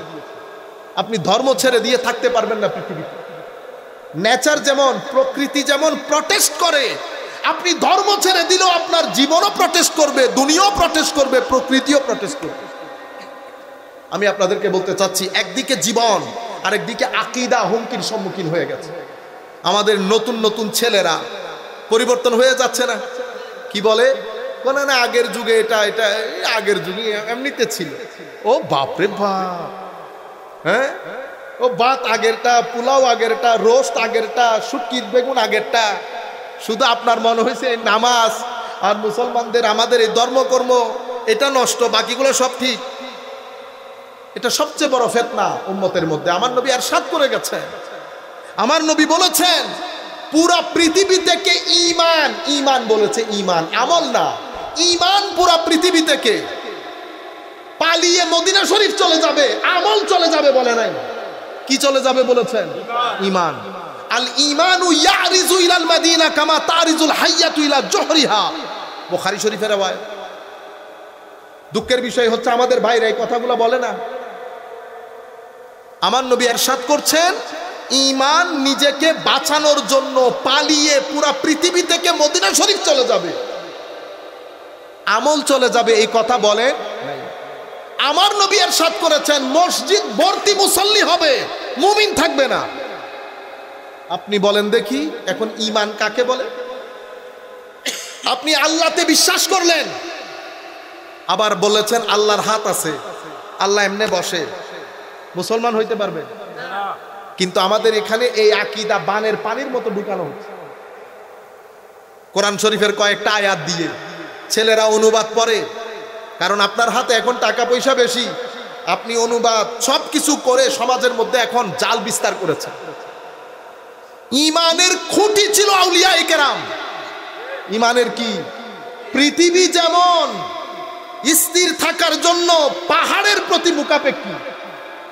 আপনি ধর্ম ছেড়ে দিয়ে থাকতে পারবেন না পৃথিবীতে। নেচার যেমন, প্রকৃতি যেমন প্রটেস্ট করে, আপনি ধর্ম ছেড়ে দিলেও আপনার জীবনও প্রটেস্ট করবে, দুনিয়াও প্রটেস্ট করবে, প্রকৃতিও প্রটেস্ট করবে। আমি আপনাদেরকে বলতে চাচ্ছি, একদিকে জীবন আর একদিকে আকীদা হুমকির সম্মুখীন হয়ে গেছে। আমাদের নতুন নতুন ছেলেরা পরিবর্তন হয়ে যাচ্ছে না। কি বলে? বলে না আগের যুগে এটা এটা আগের যুগে এমনিতে ছিল। ও বাপরে বাপ, হ্যাঁ, ও ভাত আগেরটা, পোলাও আগেরটা, রোস্ট আগেরটা, শুটকির বেগুন আগেরটা। শুধু আপনার মনে হয়েছে নামাজ আর মুসলমানদের আমাদের এই ধর্মকর্ম এটা নষ্ট, বাকিগুলো সব ঠিক। এটা সবচেয়ে বড় ফিতনা উম্মতের মধ্যে। আমার নবী ইরশাদ করে গেছেন, আমার নবী বলেছেন পুরা পৃথিবী থেকে ঈমান, ঈমান বলেছে ঈমান, আমল না, ঈমান পুরা পৃথিবী থেকে পালিয়ে মদিনা শরীফ চলে যাবে, আমল চলে যাবে বলে নাই। কি চলে যাবে বলেছেন? ঈমান। আল ঈমানু ইয়ারিজু ইলাল মাদিনা কামা তারিজুল হাইয়াতু ইলা জহরিহা, বুখারী শরীফের রাওয়ায়াত। দুঃখের বিষয় হচ্ছে আমাদের ভাইরা এই কথাগুলো বলে না। আমার নবী ইরশাদ করছেন, ঈমান নিজেকে বাঁচানোর জন্য পালিয়ে পুরা পৃথিবী থেকে মদিনা শরীফ চলে যাবে, আমল চলে যাবে, এই কথা বলে নাই। আমার নবী ইরশাদ করেছেন মসজিদ ভর্তি মুসল্লি হবে, মুমিন থাকবে না। আপনি বলেন দেখি এখন ঈমান কাকে বলে? আপনি আল্লাহতে বিশ্বাস করলেন, আবার বলেছেন আল্লাহর হাত আছে, আল্লাহ এমনে বসে, মুসলমান হইতে পারবেন? কিন্তু আমাদের এখানে এই আকীদা বানের পানির মতো ঢুকানো হচ্ছে। কোরআন শরীফের কয়েকটা আয়াত দিয়ে ছেলেরা অনুবাদ পড়ে, কারণ আপনার হাতে এখন টাকা পয়সা বেশি, আপনি অনুবাদ সবকিছু করে সমাজের মধ্যে এখন জাল বিস্তার করেছেন। ইমানের খুঁটি ছিল আউলিয়ায়ে কেরাম। ইমানের কি? পৃথিবী যেমন স্থির থাকার জন্য পাহাড়ের প্রতি মুখাপেক্ষী,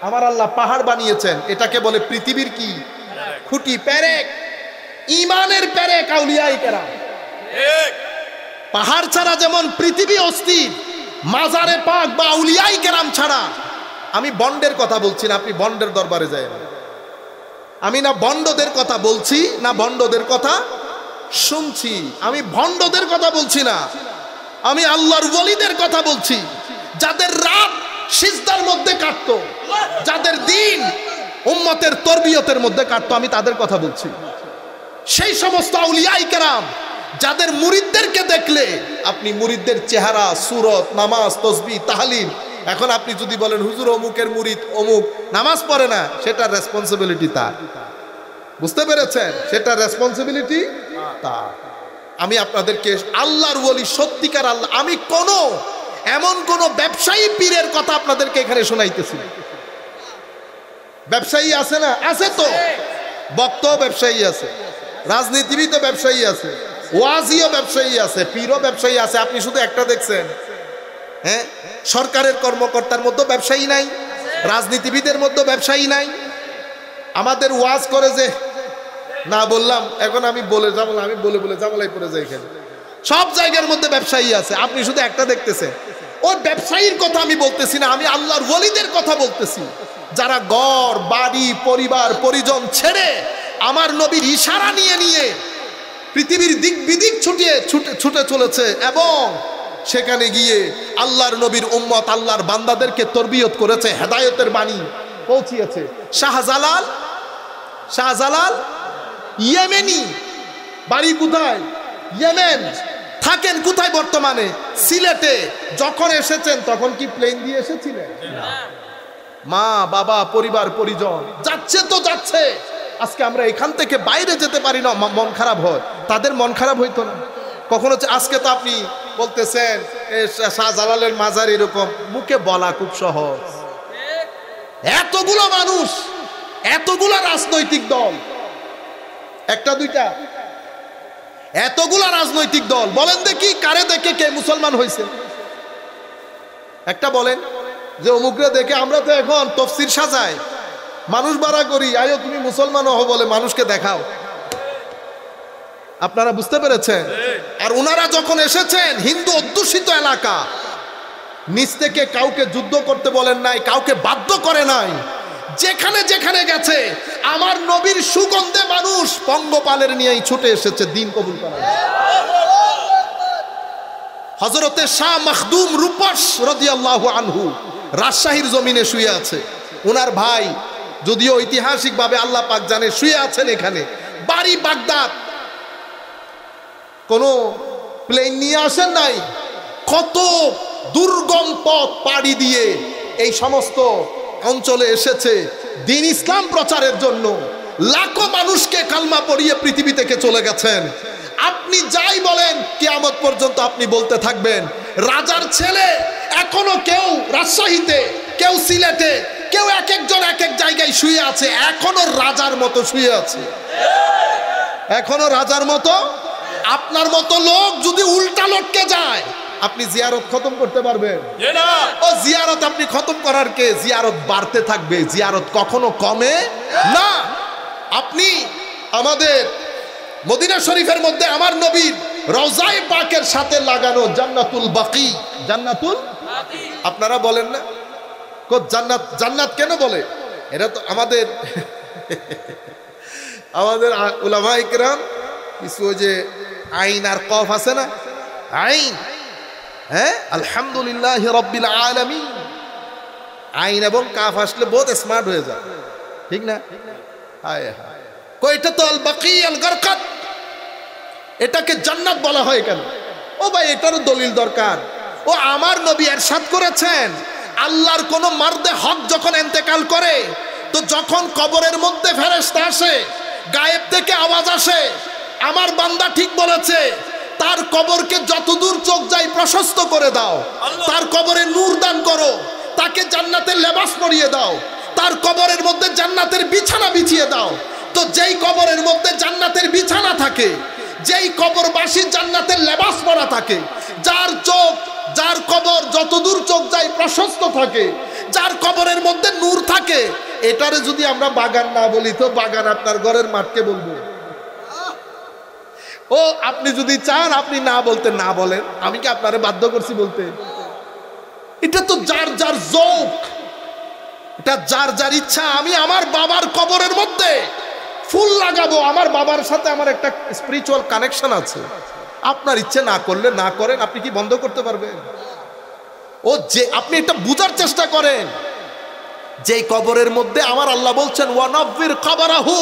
আমার আল্লাহ পাহাড় বানিয়েছেন, এটাকে বলে পৃথিবীর কি? খুঁটি, পেরেক। ইমানের পেরেক আউলিয়ায়ে কেরাম। পাহাড় ছাড়া যেমন পৃথিবী অস্থির, মাজারে পাক বা আউলিয়ায়ে কেরাম ছাড়া, আমি বন্ডের কথা বলছি না, আপনি বন্ডের দরবারে যায়, আমি না বন্ডদের কথা বলছি না বন্ডদের কথা শুনছি, আমি ভণ্ডদের কথা বলছি না, আমি আল্লাহর ওয়ালিদের কথা বলছি, যাদের রাত সিজদার মধ্যে কাটতো, যাদের দিন উম্মতের তরবিয়তের মধ্যে কাটতো, আমি তাদের কথা বলছি। সেই সমস্ত আউলিয়ায়ে কেরাম যাদের মুরিদদেরকে দেখলে আপনি মুরিদদের চেহারা, সুরত, নামাজ, তাসবিহ, তাহলিল, এখন আপনি যদি বলেন হুজুর অমুকের মুরিদ অমুক নামাজ পড়ে না, সেটা রেসপন্সিবিলিটি তার। বুঝতে পেরেছেন? সেটা রেসপন্সিবিলিটি তার। আমি আপনাদেরকে আল্লাহর ওলি, সত্যিকার আল্লাহ, আমি এমন কোন ব্যবসায়ী পীরের কথা আপনাদেরকে এখানে শোনাইতেছি। ব্যবসায়ী আছে না? আছে তো, বক্তাও ব্যবসায়ী আছে, রাজনীতিবিদও ব্যবসায়ী আছে, ওয়াজিও ব্যবসায়ী আছে, পীরও ব্যবসায়ী আছে। আপনি শুধু একটা দেখছেন, হ্যাঁ, সরকারের কর্মকর্তার মধ্যে ব্যবসায়ী নাই, রাজনীতিবিদের মধ্যে ব্যবসায়ী নাই। আমাদের ওয়াজ করে যে না বললাম, এখন আমি বলে জামালা, আমি বলে বলে জামালাই পড়ে যাই। এখানে সব জায়গার মধ্যে ব্যবসায়ী আছে, আপনি শুধু একটা দেখতেছেন। ওই ব্যবসায়ীর কথা আমি বলতেছি না, আমি আল্লাহর ওয়ালিদের কথা বলতেছি, যারা ঘর বাড়ি পরিবার পরিজন ছেড়ে আমার নবীর ইশারা নিয়ে নিয়ে পৃথিবীর দিক বিদিক ছুটে চলেছে এবং সেখানে গিয়ে আল্লাহর নবীর উম্মত, আল্লাহর বান্দাদেরকে তরবিয়ত করেছে, হেদায়েতের বাণী পৌঁছিয়েছে। শাহজালাল ইয়েমেনি, বাড়ি কোথায়? ইয়েমেন। থাকেন কোথায় বর্তমানে? সিলেটে। যখন এসেছেন তখন কি প্লেন দিয়ে এসেছিলেন? মা বাবা পরিবার পরিজন যাচ্ছে তো যাচ্ছে। আজকে আমরা এখান থেকে বাইরে যেতে পারি না, মন খারাপ হয়। তাদের মন খারাপ হইতো না কখনো? আজকে তো আপনি বলতেছেন শাহজালালের মাজার এরকম, মুখে বলা খুব সহজ। এতগুলো মানুষ, এতগুলা রাজনৈতিক দল, একটা দুইটা, এতগুলা রাজনৈতিক দল, বলেন দেখি কারে দেখে কে মুসলমান হয়েছে? একটা বলেন যে অমুকরে দেখে। আমরা তো এখন তফসির সাজাই, মানুষ ভাড়া করি, আয়ো তুমি মুসলমান হও বলে মানুষকে দেখাও। আপনারা বুঝতে পেরেছেন? আর ওনারা যখন এসেছেন হিন্দু অধ্যুষিত এলাকা, নিজ থেকে কাউকে যুদ্ধ করতে বলেন নাই, কাউকে বাধ্য করে নাই। যেখানে যেখানে গেছে আমার নবীর সুগন্ধে মানুষ পঙ্গপালের নিয়েই ছুটে এসেছে দিন কবুল করার। হযরতে শাহ মখদুম রূপস রাদিয়াল্লাহু আনহু রাজশাহীর জমিনে শুয়ে আছে। ওনার ভাই, যদিও ঐতিহাসিকভাবে আল্লাহ পাক জানে, শুয়ে আছেন এখানে। বাড়ি বাগদাদ। কোন প্লেন নিয়ে আসেন নাই, কত দুর্গম পথ পাড়ি দিয়ে এই সমস্ত অঞ্চলে এসেছে দ্বীন ইসলাম প্রচারের জন্য। লাখো মানুষকে কালমা পড়িয়ে পৃথিবী থেকে চলে গেছেন। আপনি যাই বলেন কিয়ামত পর্যন্ত আপনি বলতে থাকবেন রাজার ছেলে। এখনো কেউ রাজশাহীতে, কেউ সিলেটে, কেউ এক একজন এক এক জায়গায় শুয়ে আছে, এখনো রাজার মতো শুয়ে আছে, এখনো রাজার মতো। আপনার মতো লোক যদি উল্টা লটকে যায়, আপনি জিয়ারত খতম করতে পারবেন? ও জিয়ারত আপনি খতম করার কে? জিয়ারত বাড়তে থাকবে, জিয়ারত কখনো কমে না। আপনি আমাদের মদিনা শরীফের মধ্যে আমার নবীর রওজায়ে পাকের সাথে লাগানো জান্নাতুল বাকি, জান্নাতুল আপনারা বলেন না জান্নাত? জান্নাত কেন বলে? এটা তো আমাদের উলামায়ে কেরাম কিছু, ওই যে আইন আর কফ আছে না, আইন, হ্যাঁ, আলহামদুলিল্লাহি রাব্বিল আলামিন, আইন এবং কাফ আসলে বহুত স্মার্ট হয়ে যায়, ঠিক না? হায় হায়, কয়টা তো আল বাকি আল গারকাত, এটাকে জান্নাত বলা হয় কেন? ও ভাই, এটারও দলিল দরকার। ও আমার নবী ইরশাদ করেছেন, আল্লাহর কোন মার্দে হক যখন ইন্তেকাল করে, তো যখন কবরের মধ্যে ফেরেশতা আসে, গায়েব থেকে আওয়াজ আসে, আমার বান্দা ঠিক বলেছে, তার কবরকে যতদূর চোখ যায় প্রশস্ত করে দাও, তার কবরে নূর দান করো, তাকে জান্নাতের লেবাস পরিয়ে দাও, তার কবরের মধ্যে জান্নাতের বিছানা বিছিয়ে দাও। তো যেই কবরের মধ্যে জান্নাতের বিছানা থাকে, যেই কবরবাসী জান্নাতের লেবাস পরা থাকে, যার চোখ, যার কবর যতদূর চোখ যায় প্রশস্ত থাকে, যার কবরের মধ্যে নূর থাকে, এটারে যদি আমরা বাগান না বলি তো বাগান আপনার ঘরের মাঠকে বলবো। ও আপনি যদি চান আপনি না বলতে না বলেন, আমি কি আপনারে বাধ্য করছি বলতে? এটা তো যার যার যৌক, এটা যার যার ইচ্ছা। আমি আমার বাবার কবরের মধ্যে ফুল লাগাবো, আমার বাবার সাথে আমার একটা স্পিরিচুয়াল কানেকশন আছে। আপনার ইচ্ছে না করলে না করেন, আপনি কি বন্ধ করতে পারবেন? ও যে আপনি এটা বুঝার চেষ্টা করেন, যেই কবরের মধ্যে আমার আল্লাহ বলছেন ওয়ানাব্বির কবরাহু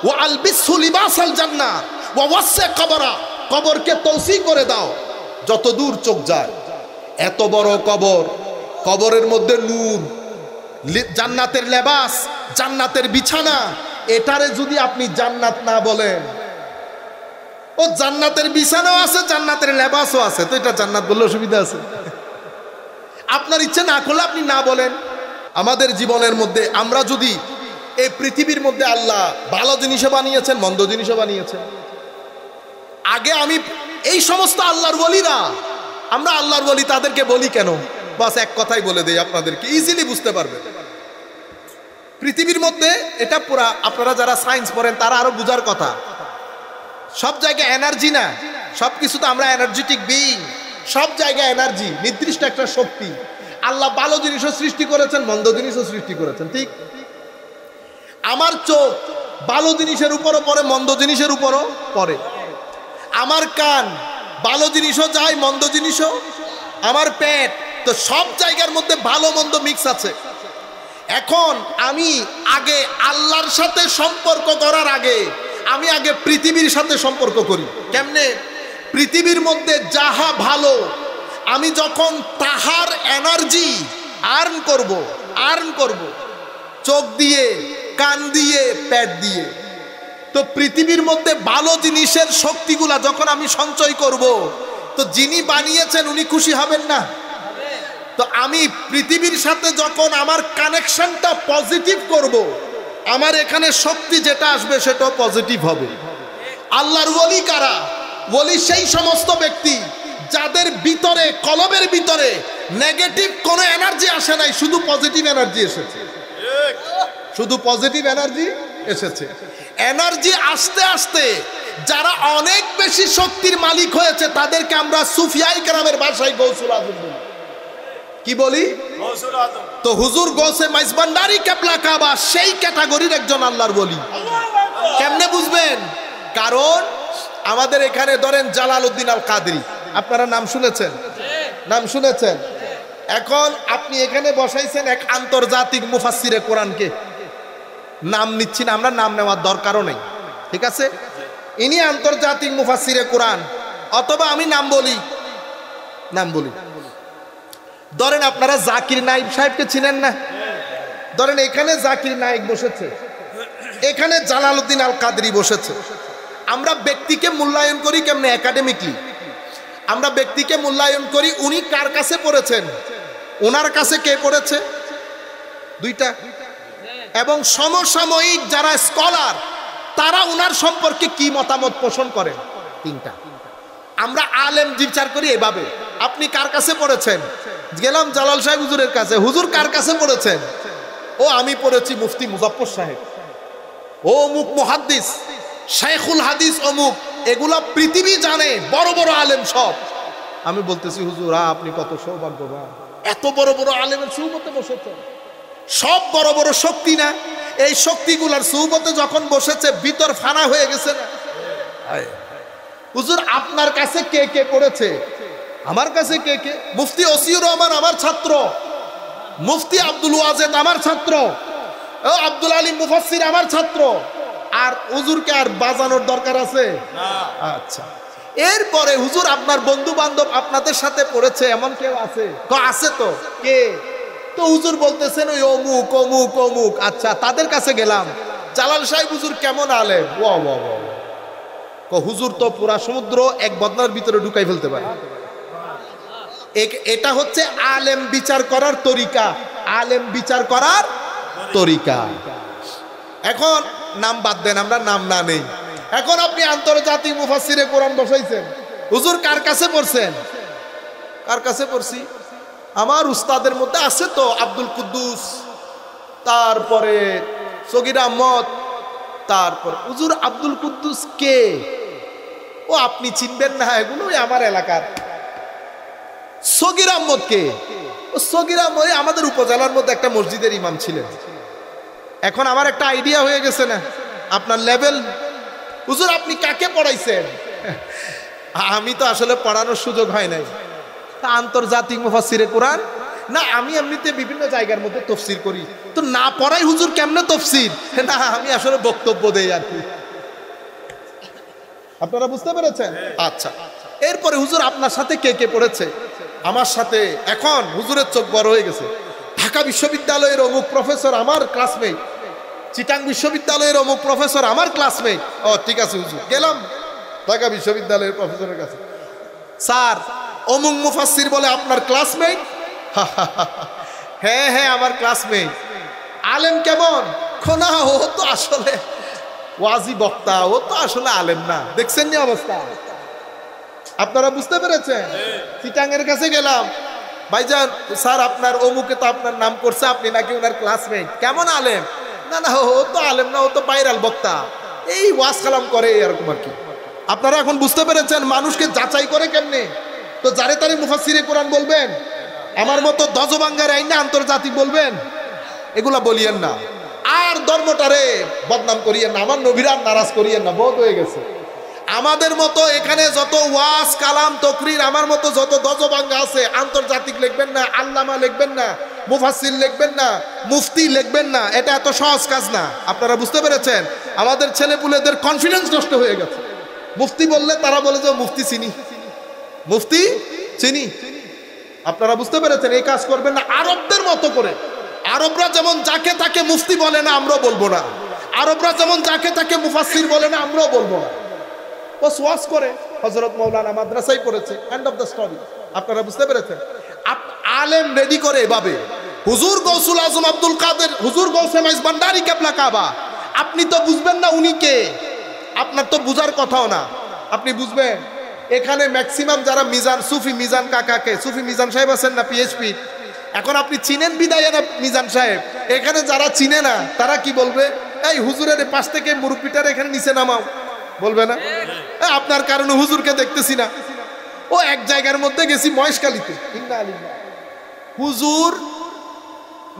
ওয়া আলবিসহু লিবাসাল জান্নাহ ওয়া ওয়াসসি কবরা, কবরকে তৌসি করে দাও যতদূর চোখ যায়। এত বড় কবর, কবরের মধ্যে নূর, জান্নাতের লেবাস, জান্নাতের বিছানা, এটারে যদি আপনি জান্নাত না বলেন, ও জান্নাতের বিছানাও আছে, জান্নাতের লেবাসও আছে, তো এটা জান্নাত বললে অসুবিধা আছে? আপনার ইচ্ছে না করলে আপনি না বলেন। আমাদের জীবনের মধ্যে আমরা যদি এই পৃথিবীর মধ্যে আল্লাহ ভালো জিনিসও বানিয়েছেন, মন্দ জিনিসও বানিয়েছেন। আগে আমি এই সমস্ত আল্লাহর ওলিরা, আমরা আল্লাহর ওলি তাদেরকে বলি কেন? বাস এক কথাই বলে দেই আপনাদেরকে, ইজিলি বুঝতে পারবেন। পৃথিবীর মধ্যে এটা পুরা, আপনারা যারা সায়েন্স পড়েন তারা আরো বুঝার কথা, সব জায়গায় এনার্জি না, সব কিছু তো আমরা এনার্জেটিক বিইং, সব জায়গায় এনার্জি, নির্দিষ্ট একটা শক্তি। আল্লাহ ভালো জিনিসও সৃষ্টি করেছেন, মন্দ জিনিসও সৃষ্টি করেছেন, ঠিক? আমার চোখ ভালো জিনিসের উপরও পড়ে, মন্দ জিনিসের উপরও পড়ে। আমার কান ভালো জিনিসও যায়, মন্দ জিনিসও। আমার পেট, তো সব জায়গার মধ্যে ভালো মন্দ মিক্স আছে। এখন আমি আগে আল্লাহর সাথে সম্পর্ক করার আগে আমি আগে পৃথিবীর সাথে সম্পর্ক করি। কেমনে? পৃথিবীর মধ্যে যাহা ভালো, আমি যখন তাহার এনার্জি আর্ন করব চোখ দিয়ে, কান দিয়ে, পেট দিয়ে, তো পৃথিবীর মধ্যে ভালো জিনিসের শক্তিগুলা যখন আমি সঞ্চয় করব, তো যিনি বানিয়েছেন উনি খুশি হবেন না? তো আমি পৃথিবীর সাথে যখন আমার কানেকশনটা পজিটিভ করব, আমার এখানে শক্তি যেটা আসবে সেটাও পজিটিভ হবে। আল্লাহর ওলি কারা? ওলি সেই সমস্ত ব্যক্তি যাদের ভিতরে, কলবের ভিতরে নেগেটিভ কোনো এনার্জি আসে নাই, শুধু পজিটিভ এনার্জি এসেছে, শুধু পজিটিভ এনার্জি এসেছে। এনার্জি আস্তে আস্তে যারা অনেক বেশি শক্তির মালিক হয়েছে তাদেরকে আমরা সুফিয়াই কেরামের ভাষায় গৌসুল আজম বলি। কি বলি? তো হুজুর গৌসে মাইজবান্ডারি কেবলা কাবা সেই ক্যাটাগরির একজন আল্লাহর ওলি। কেমনে বুঝবেন? কারণ আমাদের এখানে ধরেন জালালউদ্দিন আল কাদরি, আপনারা নাম শুনেছেন? নাম শুনেছেন? এখন আপনি এখানে বসাইছেন এক আন্তর্জাতিক মুফাসসিরে কোরআনকে, নাম নিচ্ছি না, আমরা নাম নেওয়ার দরকারও নেই, ঠিক আছে? ইনি আন্তর্জাতিক মুফাসসিরে কোরআন, অথবা আমি নাম বলি। ধরেন আপনারা জাকির নায়েক সাহেবকে চিনেন না? ধরেন এখানে জাকির নায়েক বসেছে, এখানে জালালউদ্দিন আল কাদরি বসেছে। আমরা ব্যক্তিকে মূল্যায়ন করি কেমনে? একাডেমিকলি আমরা ব্যক্তিকে মূল্যায়ন করি উনি কার কাছে পড়েছেন, ওনার কাছে কে পড়েছে, দুইটা। এবং সমসাময়িক যারা স্কলার তারা ওনার সম্পর্কে কি মতামত পোষণ করেন, তিনটা। আমরা আলেম বিচার করি এভাবে। আপনি কার কাছে পড়েছেন? গেলাম জালাল সাহেব হুজুরের কাছে। হুজুর কার কাছে পড়েছেন? ও আমি পড়েছি মুফতি মুজাফফর সাহেব, ও অমুক মুহাদ্দিস, শাইখুল হাদিস অমুক। এগুলা পৃথিবী জানে, বড় বড় আলেম সব। আমি বলতেছি হুজুর আপনি কত সৌভাগ্যবান, এত বড় বড় আলেমের সুবতে বসেছেন। সব বড় বড় শক্তি না? এই শক্তিগুলার সুবতে যখন বসেছে ভিতর ফানা হয়ে গেছে না? হুজুর আপনার কাছে কে কে পড়েছে? আমার কাছে কে কে? মুফতি ওসিউর রহমান আমার ছাত্র, মুফতি আব্দুল ওয়াজেদ আমার ছাত্র, ও আব্দুল আলী মুফাসসির আমার ছাত্র। আর হুজুরকে আর বাজানোর দরকার আছে? আচ্ছা, এরপরে হুজুর আপনার বন্ধু বান্ধব আপনাদের সাথে পড়েছে এমন কেউ আছে? আছে তো। কে? তো হুজুর বলতেছেন ওই অমুক অমুক অমুক। আচ্ছা, তাদের কাছে গেলাম, জালাল সাহেব হুজুর কেমন আলেম? হুজুর তো পুরা সমুদ্র এক বদনার ভিতরে ঢুকাই ফেলতে পারে। এটা হচ্ছে আলেম বিচার করার তরিকা, আলেম বিচার করার তরিকা। এখন নাম বাদ দেন, আমরা নাম না নেই। এখন আপনি আন্তর্জাতিক মুফাসসিরে কোরআন বসাইছেন, হুজুর কার কাছে পড়ছেন? কার কাছে পড়ছি? আমার উস্তাদের মধ্যে আছে তো আব্দুল কুদ্দুস, তারপরে সগির আহমদ, তারপর হুজুর আব্দুল কুদ্দুস কে? ও আপনি চিনবেন না, এগুলো আমার এলাকার। সগির আহমদ কে? ও সগির আহমদ আমাদের উপজেলার মধ্যে একটা মসজিদের ইমাম ছিলেন। এখন আমার একটা আইডিয়া হয়ে গেছে না আপনার লেভেল। হুজুর আপনি কাকে পড়াইছেন? আমি তো আসলে পড়ানোর সুযোগ হয় নাই। আন্তর্জাতিক মুফাসসিরে কোরআন না, আমি এমনিতে বিভিন্ন জায়গার মধ্যে তফসির করি, তো না পড়াই হুজুর কেমনে তফসির? না আমি আসলে বক্তব্য দেই আর কি। আপনারা বুঝতে পেরেছেন? আচ্ছা, এরপরে হুজুর আপনার সাথে কে কে পড়েছে? আমার সাথে এখন হুজুরের চোখ বড় হয়ে গেছে। ঢাকা বিশ্ববিদ্যালয়ের অমুক প্রফেসর আমার ক্লাসমেট, চিটাং বিশ্ববিদ্যালয়ের অমুক প্রফেসর আমার ক্লাসমেট। ও ঠিক আছে হুজুর, গেলাম ঢাকা বিশ্ববিদ্যালয়ের প্রফেসরের কাছে। স্যার অমুক মুফাসসির বলে আপনার ক্লাসমেট? হ্যাঁ হ্যাঁ আমার ক্লাসমেট। আলেম কেমন? না ও তো আসলে ওয়াজি বক্তা, ও তো আসলে আলেম না। দেখছেন নি অবস্থা? আপনারা বুঝতে পেরেছেন? চিটাঙ্গের কাছে গেলাম, ভাইজান স্যার আপনার অমুকে তো আপনার নাম করছে, আপনি নাকি ওনার ক্লাসমেট। কেমন আলেম? না না ও তো আলেম না, ও তো ভাইরাল বক্তা, এই ওয়াজ কালাম করে এরকম আর কি। আপনারা এখন বুঝতে পেরেছেন মানুষকে যাচাই করে কেমনে? তো যারে তারে মুফাসসিরে কোরআন বলবেন, আমার মতো দজবাঙ্গার আইন না আন্তর্জাতিক বলবেন, এগুলা বলিয়েন না। আর ধর্মটারে বদনাম করিয়েন না, আমার নবীরা নারাজ করিয়েন না, বহুত হয়ে গেছে। আমাদের মতো এখানে যত ওয়াজ কালাম তকরির আমার মতো যত দজবাঙ্গা আছে, আন্তর্জাতিক লিখবেন না, আল্লামা লিখবেন না, মুফাসসির লিখবেন না, মুফতি লিখবেন না, এটা এত সহজ কাজ না। আপনারা বুঝতে পেরেছেন? আমাদের ছেলেপুলেদের কনফিডেন্স নষ্ট হয়ে গেছে। মুফতি বললে তারা বলে যে মুফতি চিনি, মুফতি চিনি। আপনারা বুঝতে পেরেছেন? এই কাজ করবেন না আরবদের মতো করে। আরবরা যেমন যাকে তাকে মুফতি বলে না, আমরাও বলবো না। আরবরা যেমন যাকে তাকে মুফাসসির বলে না, আমরাও বলবো না। ও ওয়াজ করে, হযরত মাওলানা মাদ্রাসায় পড়েছে, এন্ড অফ দ্য স্টোরি। আপনারা বুঝতে পেরেছেন? আলেম রেডি করে এভাবে। হুজুর গৌসুল আজম আব্দুল কাদের, হুজুর গৌসে মাইজ ভান্ডারী কেবলা কাবা, আপনি তো বুঝবেন না উনি কে, আপনার তো বুঝার কথাও না। আপনি বুঝবেন এখানে ম্যাক্সিমাম যারা মিজান সুফি মিজান কাকাকে, সুফি মিজান সাহেব আছেন না পিএইচপি, এখন আপনি চিনেন বিদায় না মিজান সাহেব। এখানে যারা চিনে না তারা কি বলবে? এই হুজুরের পাশ থেকে মুরব্বিটার এখানে নিচে নামাও, বলবে না? আপনার কারণে হুজুরকে দেখতেছি না। ও এক জায়গার মধ্যে গেছি মহেশখালীতে, হুজুর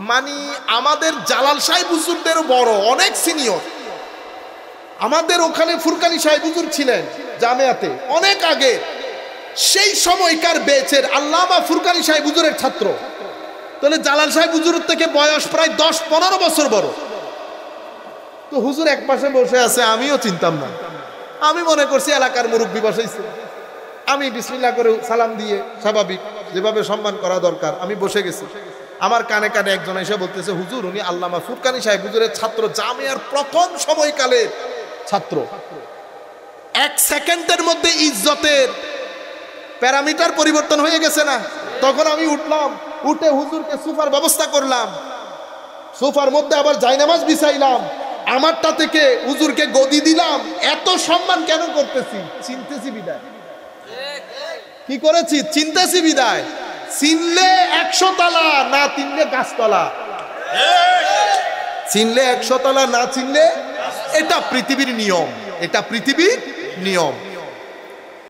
মানে আমাদের জালাল সাহেব হুজুরদের বড়, অনেক সিনিয়র। আমাদের ওখানে ফুরকানি সাহেব হুজুর ছিলেন জামিয়াতে অনেক আগে, সেই সময়কার বেচের আল্লামা ফুরকানি সাহেব হুজুরের ছাত্র। তাহলে জালাল সাহেব হুজুরের থেকে বয়স প্রায় 10-15 বছর বড়। তো হুজুর এক পাশে বসে আছে, আমিও চিনতাম না, আমি মনে করছি এলাকার মুরব্বী বসাইছে। আমি বিসমিল্লাহ করে সালাম দিয়ে স্বাভাবিক যেভাবে সম্মান করা দরকার আমি বসে গেছি। আমার কানে কানে একজন এসে বলতেছে, হুজুর উনি আল্লামা ফুরকানি সাহেব হুজুরের ছাত্র, জামিয়ার প্রথম সময়কালের ছাত্র। এক সেকেন্ডের মধ্যে ইজ্জতের প্যারামিটার পরিবর্তন হয়ে গেছে না? তখন আমি উঠলাম, উঠে হুজুরকে সোফার ব্যবস্থা করলাম, সোফার মধ্যে আবার জায়নামাজ বিছাইলাম, আমারটা থেকে হুজুরকে গদি দিলাম। এত সম্মান কেন করতেছি? চিনতেছি বিদায়। কি করেছি? চিনতেছি বিদায়। চিনলে 100 তলা, না চিনলে গাছতলা। চিনলে 100 তলা, না চিনলে, এটা পৃথিবীর নিয়ম, এটা পৃথিবীর নিয়ম।